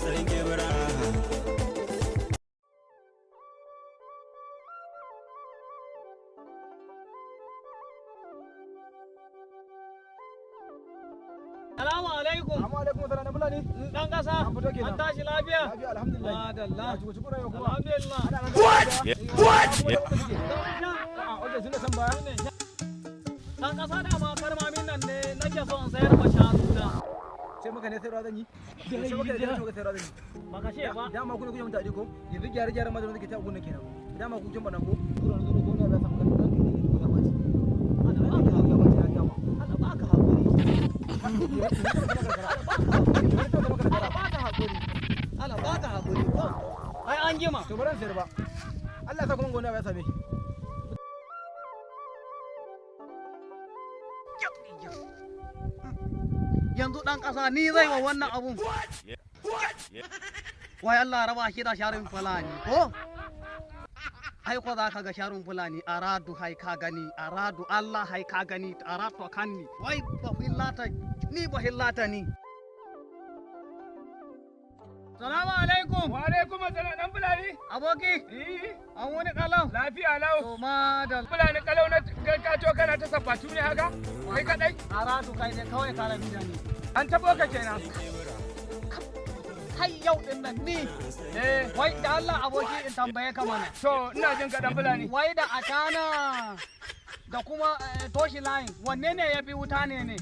Salamu alaikum. Assalamu alaikum salam na fulani. Dan kasa. An tashi lafiya? Lafiya alhamdulillah. Madalla. Alhamdulillah. What? Oke sun san baya. Dan kasa da ma karmamin nan ne nake so in sayar ma shanu na. Sai maka ne sayarwa zan yi. Sai maka ne sayarwa zan yi. Baka ce ba. Dama ku ne kuke mutane ko? Yanzu gyare ma da nake ta gunna kenan. Dama ku kin bana ko? Kuna zo ko ne ba san kan dan ki ne ko ya bace. Ana ba ka hakuri ya gama. Ana ba ka hakuri. Ana ba ka hakuri ko? Ai an jima. To baran sayar ba. Allah ya sa kuma gona ya same. Yanzu dan kasa ni zai wa wannan abun. Wai Allah raba shi da sharin fulani ko? Ai ko za ka ga sharin fulani aradu hai ka gani aradu Allah hai ka gani aratu kanni wai bahillata ni bahillata ni. Salamu alaikum. Wa alaikum assalam dan fulani. Aboki. An wani kalau. Lafiya lau. To madal. Fulani kalau na ka to kana ta sabbatu ne haka? Kai kadai? Aradu kai ne kawai kala bidani. An tabo ka kenan. Kai yau din nan ni. Wai da Allah aboki in tambaye ka mana. To ina jin ka dan fulani. Wai da atana da kuma toshi line wanne ne ya fi wuta ne?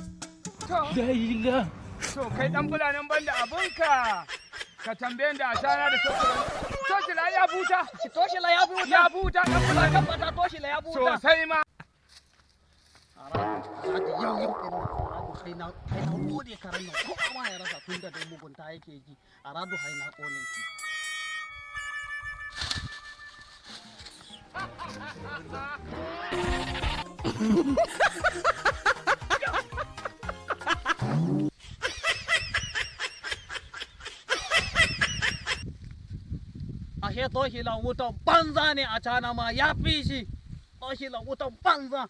To kai dan fulanin banda abunka. Ka tambayen da ashana da toshila ya buta. Toshila ya buta. Ya buta dan fulani. Tabbata toshila ya buta. Sosai ma. Aradu yau din nan Aradu sai na gode karan nan ko ma ya rasa tun da mugunta yake ji. Aradu hai na kone ki. Ashe toshila wutan banza ne a cana ma ya fi shi. Toshila wutan banza.